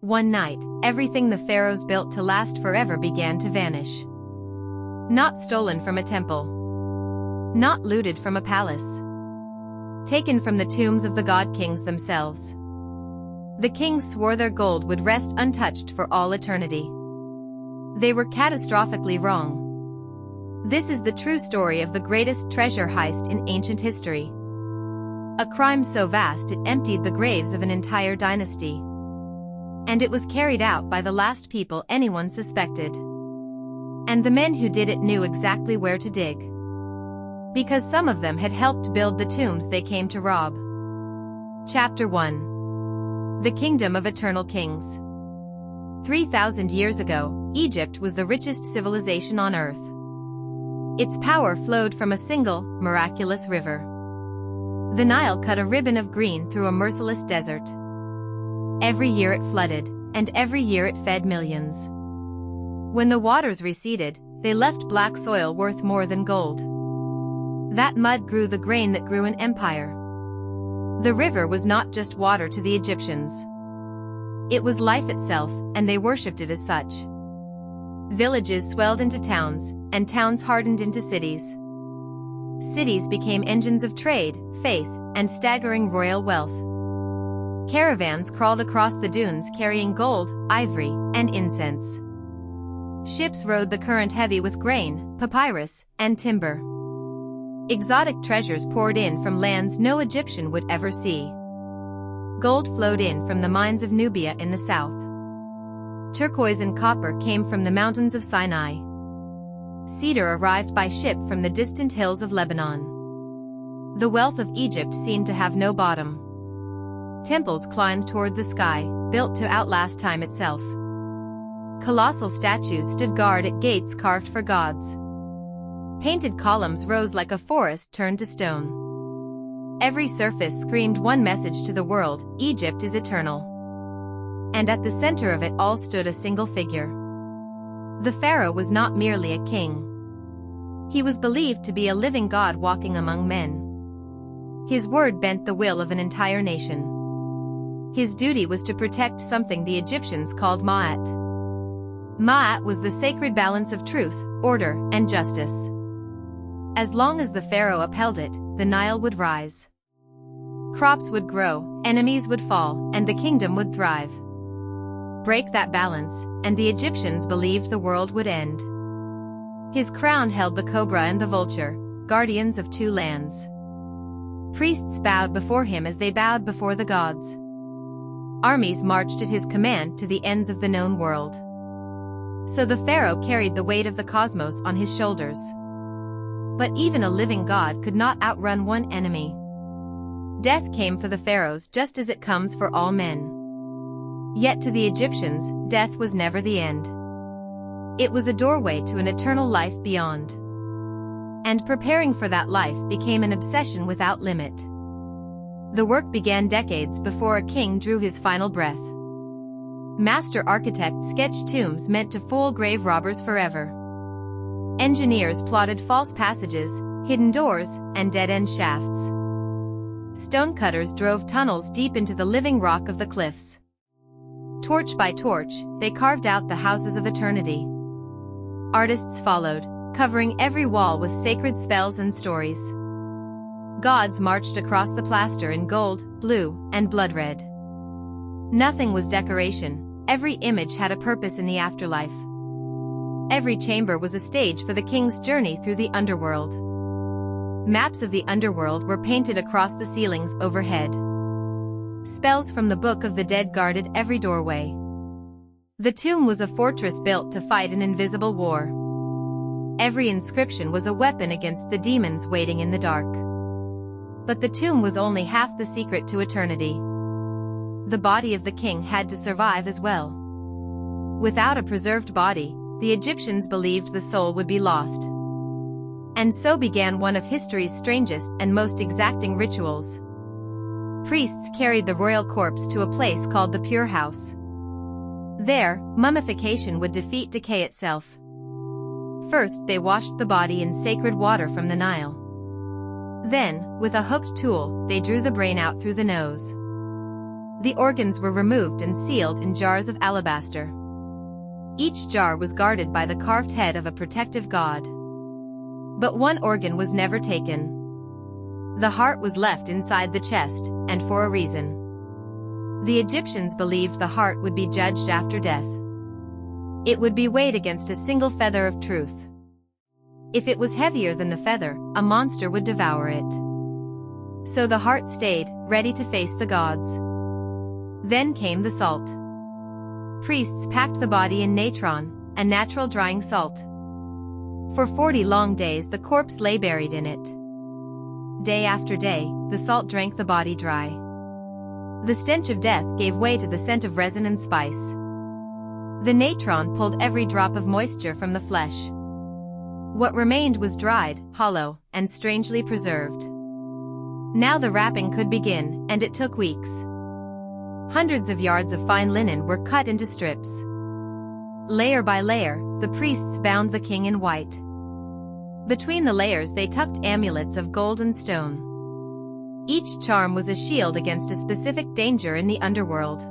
One night, everything the pharaohs built to last forever began to vanish. Not stolen from a temple. Not looted from a palace. Taken from the tombs of the god kings themselves. The kings swore their gold would rest untouched for all eternity. They were catastrophically wrong. This is the true story of the greatest treasure heist in ancient history. A crime so vast it emptied the graves of an entire dynasty. And it was carried out by the last people anyone suspected. And the men who did it knew exactly where to dig. Because some of them had helped build the tombs they came to rob. Chapter 1. The Kingdom of Eternal Kings. 3,000 years ago, Egypt was the richest civilization on earth. Its power flowed from a single, miraculous river. The Nile cut a ribbon of green through a merciless desert. Every year it flooded, and every year it fed millions. When the waters receded, they left black soil worth more than gold. That mud grew the grain that grew an empire. The river was not just water to the Egyptians. It was life itself, and they worshipped it as such. Villages swelled into towns, and towns hardened into cities. Cities became engines of trade, faith, and staggering royal wealth. Caravans crawled across the dunes carrying gold, ivory, and incense. Ships rode the current heavy with grain, papyrus, and timber. Exotic treasures poured in from lands no Egyptian would ever see. Gold flowed in from the mines of Nubia in the south. Turquoise and copper came from the mountains of Sinai. Cedar arrived by ship from the distant hills of Lebanon. The wealth of Egypt seemed to have no bottom. Temples climbed toward the sky, built to outlast time itself. Colossal statues stood guard at gates carved for gods. Painted columns rose like a forest turned to stone. Every surface screamed one message to the world: Egypt is eternal. And at the center of it all stood a single figure. The pharaoh was not merely a king. He was believed to be a living god walking among men. His word bent the will of an entire nation. His duty was to protect something the Egyptians called Ma'at. Ma'at was the sacred balance of truth, order, and justice. As long as the pharaoh upheld it, the Nile would rise. Crops would grow, enemies would fall, and the kingdom would thrive. Break that balance, and the Egyptians believed the world would end. His crown held the cobra and the vulture, guardians of two lands. Priests bowed before him as they bowed before the gods. Armies marched at his command to the ends of the known world. So the pharaoh carried the weight of the cosmos on his shoulders. But even a living god could not outrun one enemy. Death came for the pharaohs just as it comes for all men. Yet to the Egyptians, death was never the end. It was a doorway to an eternal life beyond. And preparing for that life became an obsession without limit. The work began decades before a king drew his final breath. Master architects sketched tombs meant to fool grave robbers forever. Engineers plotted false passages, hidden doors, and dead-end shafts. Stonecutters drove tunnels deep into the living rock of the cliffs. Torch by torch, they carved out the houses of eternity. Artists followed, covering every wall with sacred spells and stories. Gods marched across the plaster in gold, blue, and blood red. Nothing was decoration, every image had a purpose in the afterlife. Every chamber was a stage for the king's journey through the underworld. Maps of the underworld were painted across the ceilings overhead. Spells from the Book of the Dead guarded every doorway. The tomb was a fortress built to fight an invisible war. Every inscription was a weapon against the demons waiting in the dark. But the tomb was only half the secret to eternity. The body of the king had to survive as well. Without a preserved body, the Egyptians believed the soul would be lost. And so began one of history's strangest and most exacting rituals. Priests carried the royal corpse to a place called the Pure House. There, mummification would defeat decay itself. First, they washed the body in sacred water from the Nile. Then, with a hooked tool, they drew the brain out through the nose. The organs were removed and sealed in jars of alabaster. Each jar was guarded by the carved head of a protective god. But one organ was never taken. The heart was left inside the chest, and for a reason. The Egyptians believed the heart would be judged after death. It would be weighed against a single feather of truth. If it was heavier than the feather, a monster would devour it. So the heart stayed, ready to face the gods. Then came the salt. Priests packed the body in natron, a natural drying salt. For 40 long days the corpse lay buried in it. Day after day, the salt drank the body dry. The stench of death gave way to the scent of resin and spice. The natron pulled every drop of moisture from the flesh. What remained was dried, hollow, and strangely preserved. Now the wrapping could begin, and it took weeks. Hundreds of yards of fine linen were cut into strips. Layer by layer, the priests bound the king in white. Between the layers they tucked amulets of gold and stone. Each charm was a shield against a specific danger in the underworld.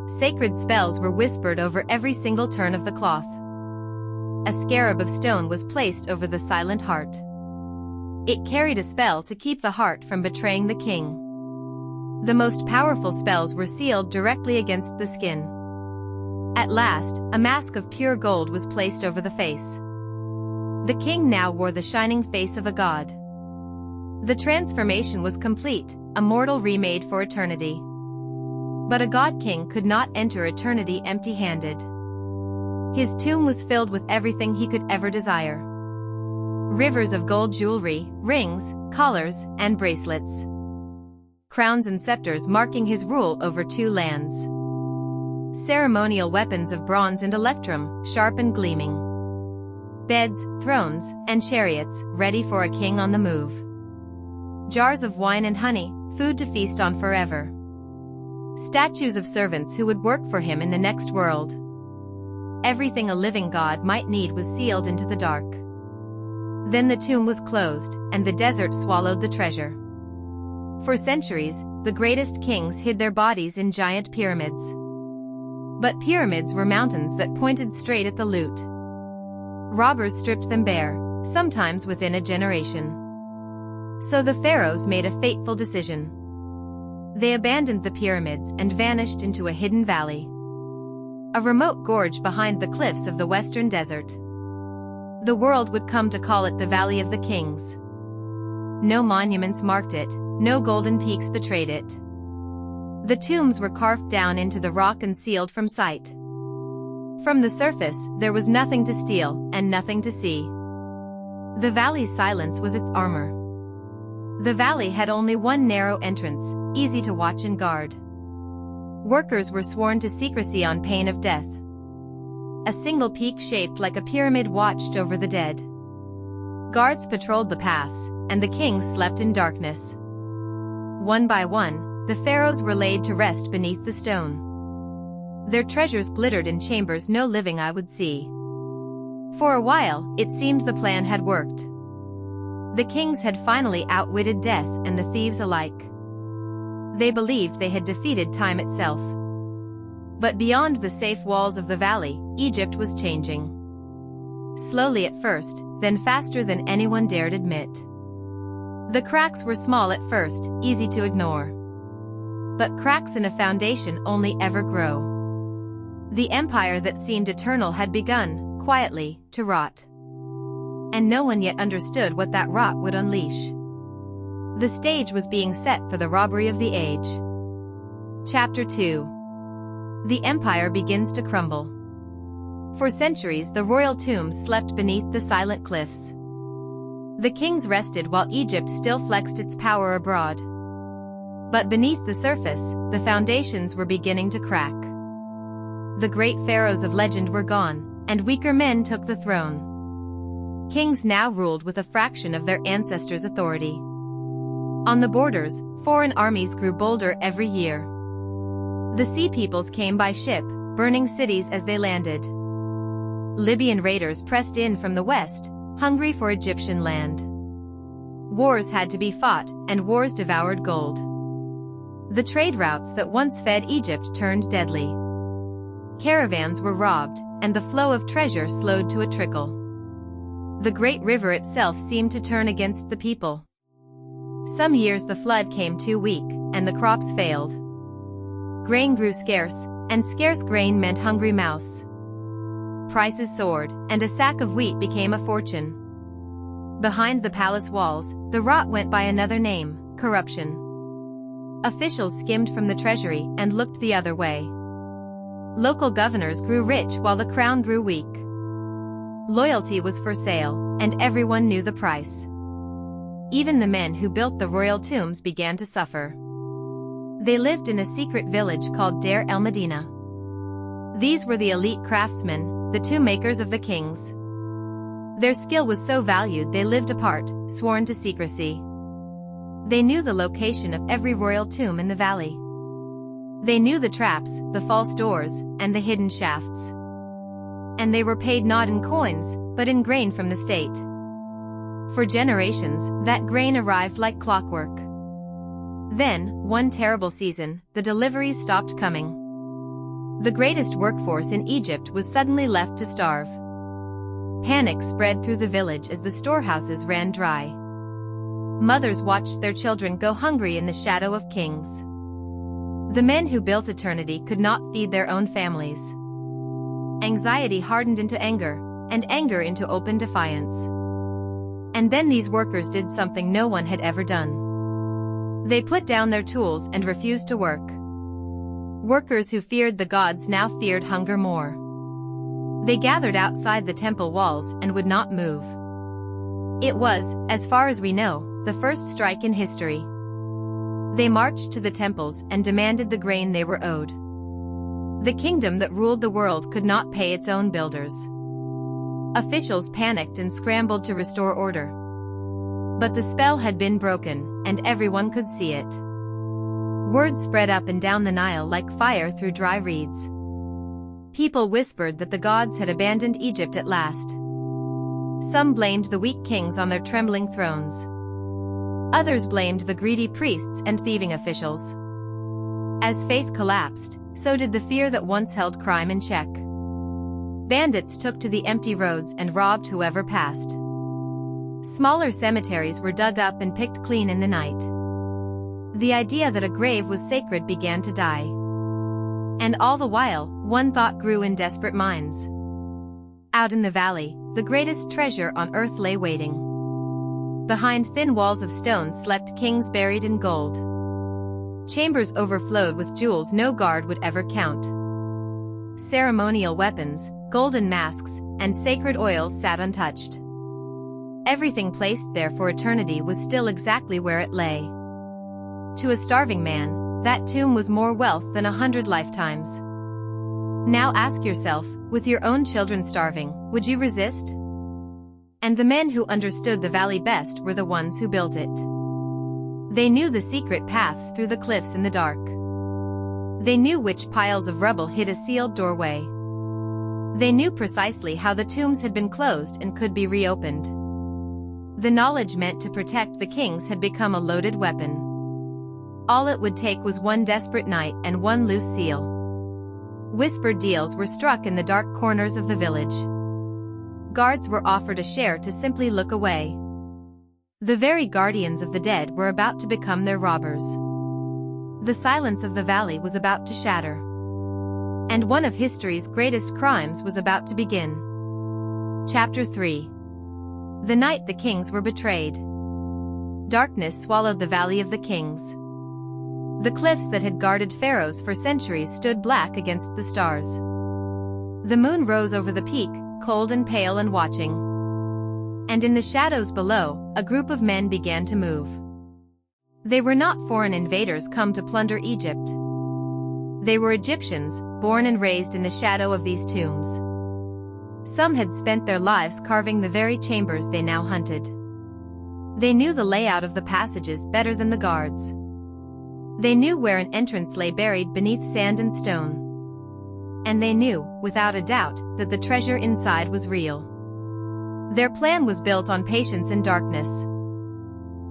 Sacred spells were whispered over every single turn of the cloth. A scarab of stone was placed over the silent heart. It carried a spell to keep the heart from betraying the king. The most powerful spells were sealed directly against the skin. At last, a mask of pure gold was placed over the face. The king now wore the shining face of a god. The transformation was complete, a mortal remade for eternity. But a god king could not enter eternity empty-handed. His tomb was filled with everything he could ever desire. Rivers of gold jewelry, rings, collars, and bracelets. Crowns and scepters marking his rule over 2 lands. Ceremonial weapons of bronze and electrum, sharp and gleaming. Beds, thrones, and chariots, ready for a king on the move. Jars of wine and honey, food to feast on forever. Statues of servants who would work for him in the next world. Everything a living god might need was sealed into the dark. Then the tomb was closed, and the desert swallowed the treasure. For centuries, the greatest kings hid their bodies in giant pyramids. But pyramids were mountains that pointed straight at the loot. Robbers stripped them bare, sometimes within a generation. So the pharaohs made a fateful decision. They abandoned the pyramids and vanished into a hidden valley. A remote gorge behind the cliffs of the western desert. The world would come to call it the Valley of the Kings. No monuments marked it, no golden peaks betrayed it. The tombs were carved down into the rock and sealed from sight. From the surface, there was nothing to steal and nothing to see. The valley's silence was its armor. The valley had only one narrow entrance, easy to watch and guard. Workers were sworn to secrecy on pain of death. A single peak shaped like a pyramid watched over the dead. Guards patrolled the paths, and the kings slept in darkness. One by one, the pharaohs were laid to rest beneath the stone. Their treasures glittered in chambers no living eye would see. For a while, it seemed the plan had worked. The kings had finally outwitted death and the thieves alike. They believed they had defeated time itself. But beyond the safe walls of the valley, Egypt was changing. Slowly at first, then faster than anyone dared admit. The cracks were small at first, easy to ignore. But cracks in a foundation only ever grow. The empire that seemed eternal had begun, quietly, to rot. And no one yet understood what that rot would unleash. The stage was being set for the robbery of the age. Chapter 2. The empire begins to crumble. For centuries the royal tombs slept beneath the silent cliffs. The kings rested while Egypt still flexed its power abroad. But beneath the surface, the foundations were beginning to crack. The great pharaohs of legend were gone, and weaker men took the throne. Kings now ruled with a fraction of their ancestors' authority. On the borders, foreign armies grew bolder every year. The sea peoples came by ship, burning cities as they landed. Libyan raiders pressed in from the west, hungry for Egyptian land. Wars had to be fought, and wars devoured gold. The trade routes that once fed Egypt turned deadly. Caravans were robbed, and the flow of treasure slowed to a trickle. The great river itself seemed to turn against the people. Some years the flood came too weak, and the crops failed. Grain grew scarce, and scarce grain meant hungry mouths. Prices soared, and a sack of wheat became a fortune. Behind the palace walls, the rot went by another name: corruption. Officials skimmed from the treasury and looked the other way. Local governors grew rich while the crown grew weak. Loyalty was for sale, and everyone knew the price. Even the men who built the royal tombs began to suffer. They lived in a secret village called Deir el-Medina. These were the elite craftsmen, the tomb makers of the kings. Their skill was so valued they lived apart, sworn to secrecy. They knew the location of every royal tomb in the valley. They knew the traps, the false doors, and the hidden shafts. And they were paid not in coins, but in grain from the state. For generations, that grain arrived like clockwork. Then, one terrible season, the deliveries stopped coming. The greatest workforce in Egypt was suddenly left to starve. Panic spread through the village as the storehouses ran dry. Mothers watched their children go hungry in the shadow of kings. The men who built eternity could not feed their own families. Anxiety hardened into anger, and anger into open defiance. And then these workers did something no one had ever done. They put down their tools and refused to work. Workers who feared the gods now feared hunger more. They gathered outside the temple walls and would not move. It was, as far as we know, the first strike in history. They marched to the temples and demanded the grain they were owed. The kingdom that ruled the world could not pay its own builders. Officials panicked and scrambled to restore order. But the spell had been broken, and everyone could see it. Word spread up and down the Nile like fire through dry reeds. People whispered that the gods had abandoned Egypt at last. Some blamed the weak kings on their trembling thrones. Others blamed the greedy priests and thieving officials. As faith collapsed, so did the fear that once held crime in check. Bandits took to the empty roads and robbed whoever passed. Smaller cemeteries were dug up and picked clean in the night. The idea that a grave was sacred began to die. And all the while, one thought grew in desperate minds. Out in the valley, the greatest treasure on earth lay waiting. Behind thin walls of stone slept kings buried in gold. Chambers overflowed with jewels no guard would ever count. Ceremonial weapons, golden masks, and sacred oils sat untouched. Everything placed there for eternity was still exactly where it lay. To a starving man, that tomb was more wealth than 100 lifetimes. Now ask yourself, with your own children starving, would you resist? And the men who understood the valley best were the ones who built it. They knew the secret paths through the cliffs in the dark. They knew which piles of rubble hid a sealed doorway. They knew precisely how the tombs had been closed and could be reopened. The knowledge meant to protect the kings had become a loaded weapon. All it would take was one desperate night and one loose seal. Whispered deals were struck in the dark corners of the village. Guards were offered a share to simply look away. The very guardians of the dead were about to become their robbers. The silence of the valley was about to shatter. And one of history's greatest crimes was about to begin. Chapter 3. The night the kings were betrayed. Darkness swallowed the valley of the kings. The cliffs that had guarded Pharaohs for centuries stood black against the stars. The moon rose over the peak, cold and pale and watching. And in the shadows below, a group of men began to move. They were not foreign invaders come to plunder Egypt. They were Egyptians, born and raised in the shadow of these tombs. Some had spent their lives carving the very chambers they now hunted. They knew the layout of the passages better than the guards. They knew where an entrance lay buried beneath sand and stone. And they knew, without a doubt, that the treasure inside was real. Their plan was built on patience and darkness.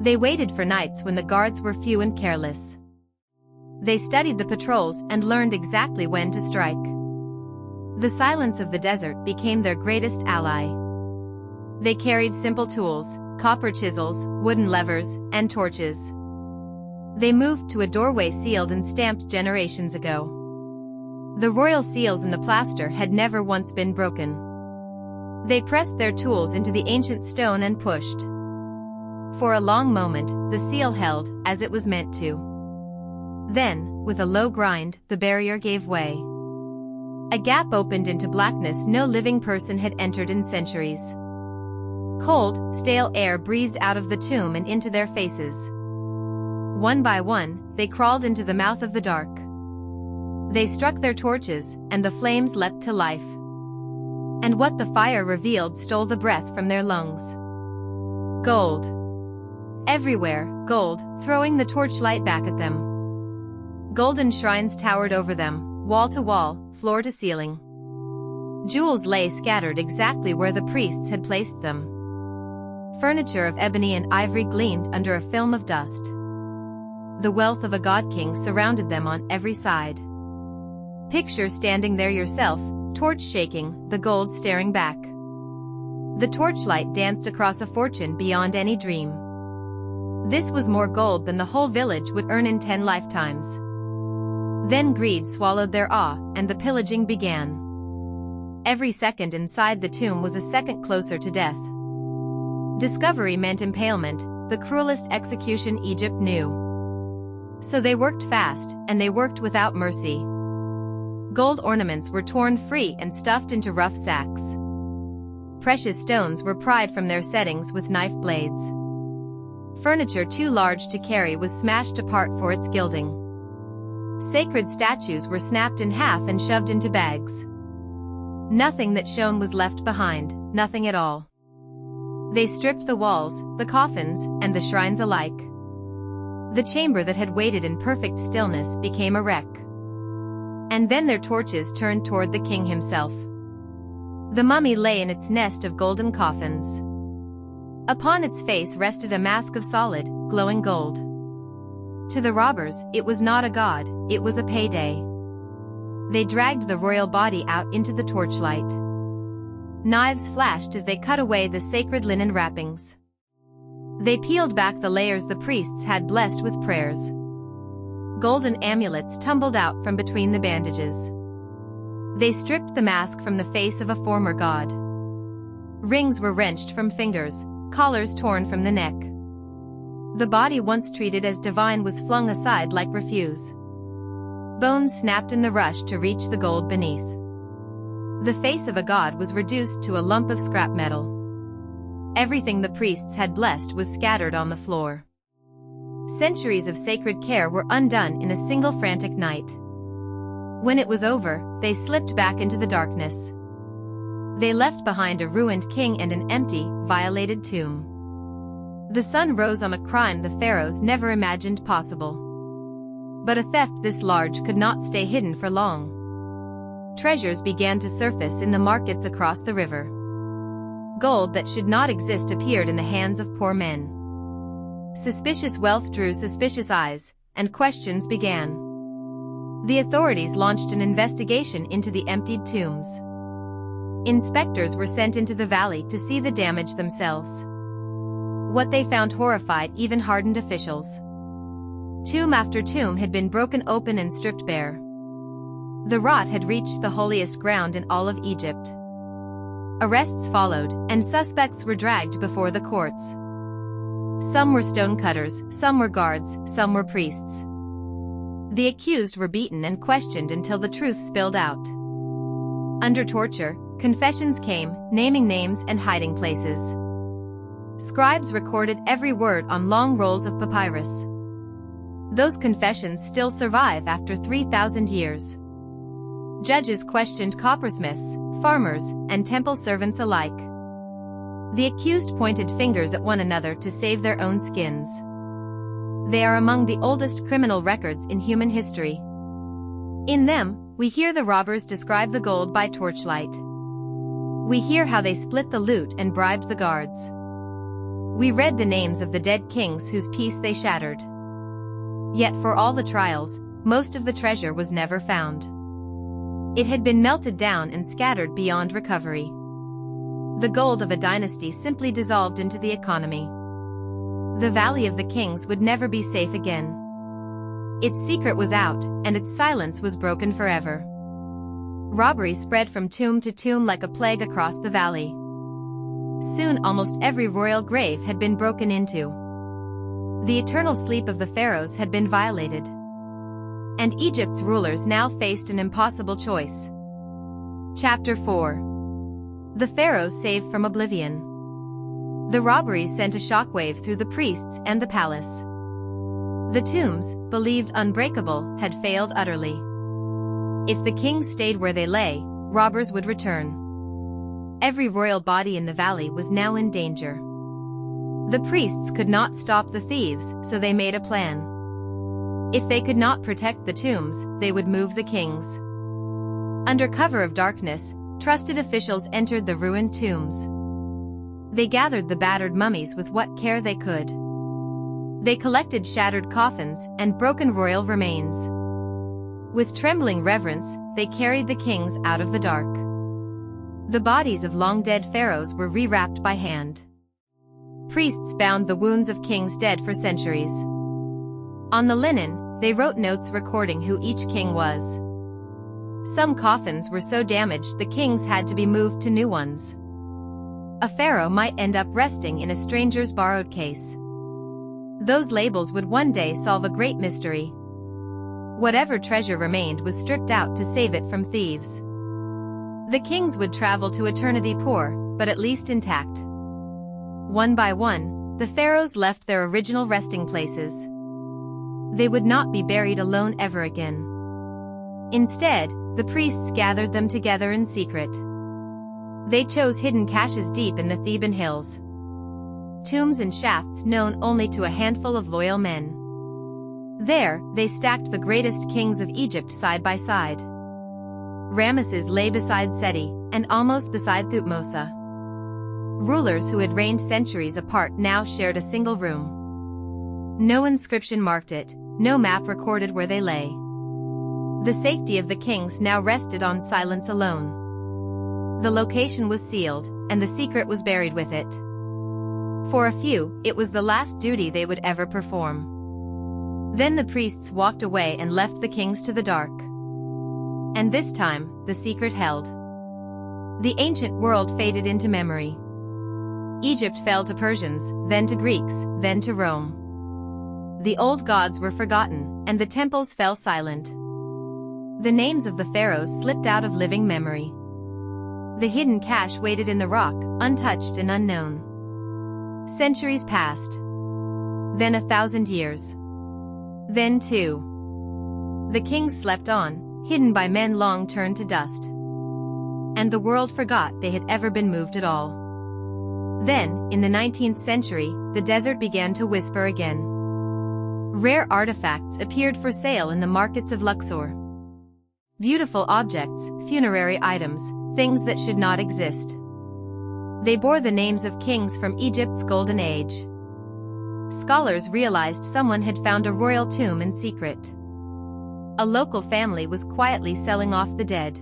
They waited for nights when the guards were few and careless. They studied the patrols and learned exactly when to strike. The silence of the desert became their greatest ally. They carried simple tools, copper chisels, wooden levers, and torches. They moved to a doorway sealed and stamped generations ago. The royal seals in the plaster had never once been broken. They pressed their tools into the ancient stone and pushed. For a long moment, the seal held, as it was meant to. Then, with a low grind, the barrier gave way. A gap opened into blackness no living person had entered in centuries. Cold, stale air breathed out of the tomb and into their faces. One by one, they crawled into the mouth of the dark. They struck their torches, and the flames leapt to life. And what the fire revealed stole the breath from their lungs. Gold. Everywhere, gold, throwing the torchlight back at them. Golden shrines towered over them, wall to wall, floor to ceiling. Jewels lay scattered exactly where the priests had placed them. Furniture of ebony and ivory gleamed under a film of dust. The wealth of a god-king surrounded them on every side. Picture standing there yourself, torch shaking, the gold staring back. The torchlight danced across a fortune beyond any dream. This was more gold than the whole village would earn in 10 lifetimes. Then greed swallowed their awe, and the pillaging began. Every second inside the tomb was a second closer to death. Discovery meant impalement, the cruelest execution Egypt knew. So they worked fast, and they worked without mercy. Gold ornaments were torn free and stuffed into rough sacks. Precious stones were pried from their settings with knife blades. Furniture too large to carry was smashed apart for its gilding. Sacred statues were snapped in half and shoved into bags. Nothing that shone was left behind, nothing at all. They stripped the walls, the coffins, and the shrines alike. The chamber that had waited in perfect stillness became a wreck. And then their torches turned toward the king himself. The mummy lay in its nest of golden coffins. Upon its face rested a mask of solid, glowing gold. To the robbers, it was not a god, it was a payday. They dragged the royal body out into the torchlight. Knives flashed as they cut away the sacred linen wrappings. They peeled back the layers the priests had blessed with prayers. Golden amulets tumbled out from between the bandages. They stripped the mask from the face of a former god. Rings were wrenched from fingers, collars torn from the neck. The body once treated as divine was flung aside like refuse. Bones snapped in the rush to reach the gold beneath. The face of a god was reduced to a lump of scrap metal. Everything the priests had blessed was scattered on the floor. Centuries of sacred care were undone in a single frantic night. When it was over, they slipped back into the darkness. They left behind a ruined king and an empty, violated tomb. The sun rose on a crime the pharaohs never imagined possible. But a theft this large could not stay hidden for long. Treasures began to surface in the markets across the river. Gold that should not exist appeared in the hands of poor men. Suspicious wealth drew suspicious eyes, and questions began. The authorities launched an investigation into the emptied tombs. Inspectors were sent into the valley to see the damage themselves. What they found horrified even hardened officials. Tomb after tomb had been broken open and stripped bare. The rot had reached the holiest ground in all of Egypt. Arrests followed, and suspects were dragged before the courts. Some were stonecutters, some were guards, some were priests. The accused were beaten and questioned until the truth spilled out. Under torture, confessions came, naming names and hiding places. Scribes recorded every word on long rolls of papyrus. Those confessions still survive after 3,000 years. Judges questioned coppersmiths, farmers, and temple servants alike. The accused pointed fingers at one another to save their own skins. They are among the oldest criminal records in human history. In them, we hear the robbers describe the gold by torchlight. We hear how they split the loot and bribed the guards. We read the names of the dead kings whose peace they shattered. Yet for all the trials, most of the treasure was never found. It had been melted down and scattered beyond recovery. The gold of a dynasty simply dissolved into the economy. The Valley of the Kings would never be safe again. Its secret was out, and its silence was broken forever. Robbery spread from tomb to tomb like a plague across the valley. Soon almost every royal grave had been broken into. The eternal sleep of the pharaohs had been violated. And Egypt's rulers now faced an impossible choice. Chapter 4. The Pharaohs saved from oblivion. The robberies sent a shockwave through the priests and the palace. The tombs, believed unbreakable, had failed utterly. If the kings stayed where they lay, robbers would return. Every royal body in the valley was now in danger. The priests could not stop the thieves, so they made a plan. If they could not protect the tombs, they would move the kings. Under cover of darkness, trusted officials entered the ruined tombs. They gathered the battered mummies with what care they could. They collected shattered coffins and broken royal remains. With trembling reverence, they carried the kings out of the dark. The bodies of long-dead pharaohs were rewrapped by hand. Priests bound the wounds of kings dead for centuries. On the linen, they wrote notes recording who each king was. Some coffins were so damaged the kings had to be moved to new ones. A pharaoh might end up resting in a stranger's borrowed case. Those labels would one day solve a great mystery. Whatever treasure remained was stripped out to save it from thieves. The kings would travel to eternity poor, but at least intact. One by one, the pharaohs left their original resting places. They would not be buried alone ever again. Instead, the priests gathered them together in secret. They chose hidden caches deep in the Theban hills. Tombs and shafts known only to a handful of loyal men. There, they stacked the greatest kings of Egypt side by side. Ramesses lay beside Seti, and almost beside Thutmose. Rulers who had reigned centuries apart now shared a single room. No inscription marked it, no map recorded where they lay. The safety of the kings now rested on silence alone. The location was sealed, and the secret was buried with it. For a few, it was the last duty they would ever perform. Then the priests walked away and left the kings to the dark. And this time, the secret held. The ancient world faded into memory. Egypt fell to Persians, then to Greeks, then to Rome. The old gods were forgotten, and the temples fell silent. The names of the pharaohs slipped out of living memory. The hidden cache waited in the rock, untouched and unknown. Centuries passed. Then 1,000 years. Then 2. The kings slept on, hidden by men long turned to dust. And the world forgot they had ever been moved at all. Then, in the 19th century, the desert began to whisper again. Rare artifacts appeared for sale in the markets of Luxor. Beautiful objects, funerary items, things that should not exist. They bore the names of kings from Egypt's golden age. Scholars realized someone had found a royal tomb in secret. A local family was quietly selling off the dead.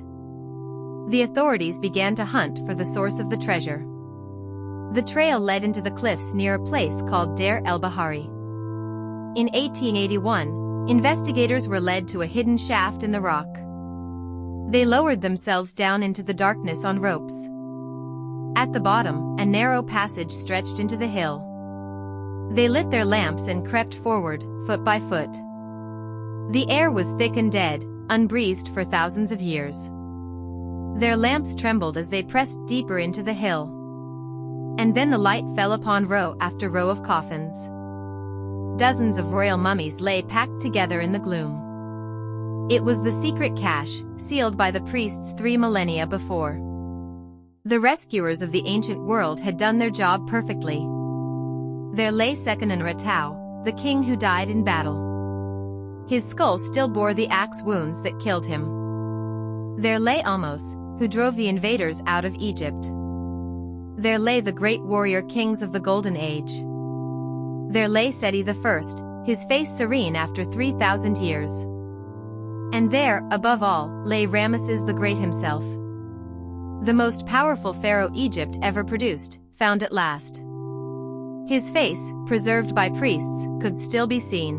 The authorities began to hunt for the source of the treasure. The trail led into the cliffs near a place called Deir el-Bahari. In 1881, investigators were led to a hidden shaft in the rock. They lowered themselves down into the darkness on ropes. At the bottom, a narrow passage stretched into the hill. They lit their lamps and crept forward, foot by foot. The air was thick and dead, unbreathed for thousands of years. Their lamps trembled as they pressed deeper into the hill. And then the light fell upon row after row of coffins. Dozens of royal mummies lay packed together in the gloom. It was the secret cache, sealed by the priests 3 millennia before. The rescuers of the ancient world had done their job perfectly. There lay Sekhenen-Retau, the king who died in battle. His skull still bore the axe wounds that killed him. There lay Ahmose, who drove the invaders out of Egypt. There lay the great warrior kings of the Golden Age. There lay Seti I, his face serene after 3,000 years. And there, above all, lay Ramesses the Great himself. The most powerful pharaoh Egypt ever produced, found at last. His face, preserved by priests, could still be seen.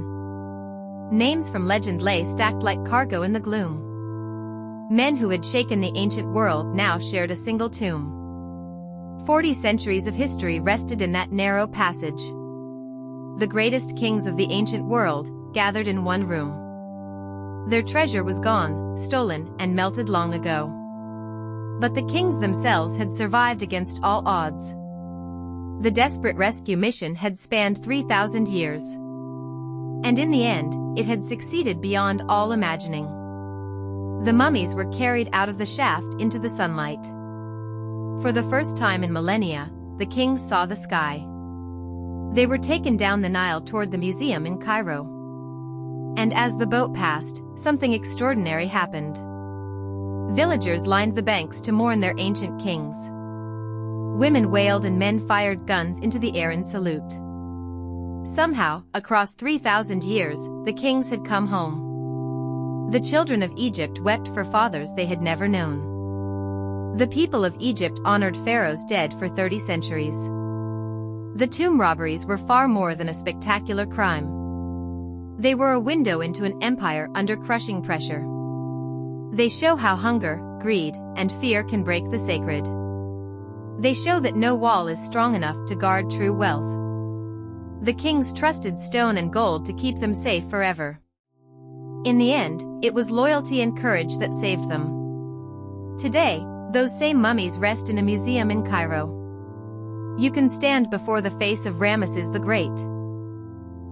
Names from legend lay stacked like cargo in the gloom. Men who had shaken the ancient world now shared a single tomb. 40 centuries of history rested in that narrow passage. The greatest kings of the ancient world, gathered in one room. Their treasure was gone, stolen, and melted long ago. But the kings themselves had survived against all odds. The desperate rescue mission had spanned 3,000 years. And in the end, it had succeeded beyond all imagining. The mummies were carried out of the shaft into the sunlight. For the first time in millennia, the kings saw the sky. They were taken down the Nile toward the museum in Cairo. And as the boat passed, something extraordinary happened. Villagers lined the banks to mourn their ancient kings. Women wailed and men fired guns into the air in salute. Somehow, across 3,000 years, the kings had come home. The children of Egypt wept for fathers they had never known. The people of Egypt honored pharaohs dead for 30 centuries. The tomb robberies were far more than a spectacular crime. They were a window into an empire under crushing pressure. They show how hunger, greed, and fear can break the sacred. They show that no wall is strong enough to guard true wealth. The kings trusted stone and gold to keep them safe forever. In the end, it was loyalty and courage that saved them. Today, those same mummies rest in a museum in Cairo. You can stand before the face of Ramesses the Great.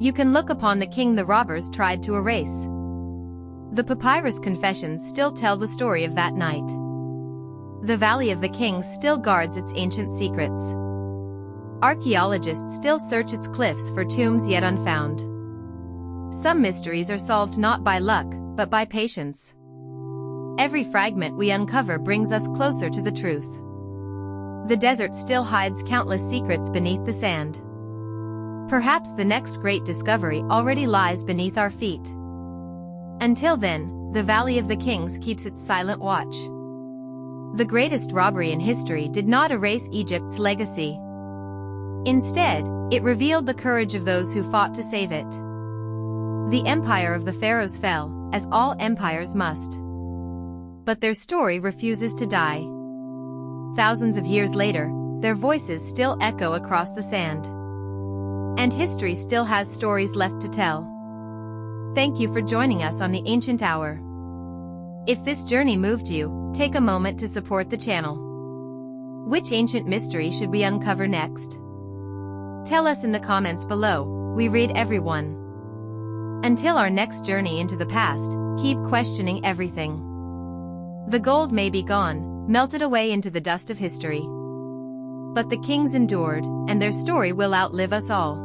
You can look upon the king the robbers tried to erase. The papyrus confessions still tell the story of that night. The Valley of the Kings still guards its ancient secrets. Archaeologists still search its cliffs for tombs yet unfound. Some mysteries are solved not by luck, but by patience. Every fragment we uncover brings us closer to the truth. The desert still hides countless secrets beneath the sand. Perhaps the next great discovery already lies beneath our feet. Until then, the Valley of the Kings keeps its silent watch. The greatest robbery in history did not erase Egypt's legacy. Instead, it revealed the courage of those who fought to save it. The empire of the pharaohs fell, as all empires must. But their story refuses to die. Thousands of years later, their voices still echo across the sand. And history still has stories left to tell. Thank you for joining us on the Ancient Hour. If this journey moved you, take a moment to support the channel. Which ancient mystery should we uncover next? Tell us in the comments below, we read every one. Until our next journey into the past, keep questioning everything. The gold may be gone, melted away into the dust of history. But the kings endured, and their story will outlive us all.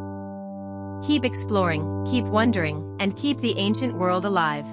Keep exploring, keep wondering, and keep the ancient world alive.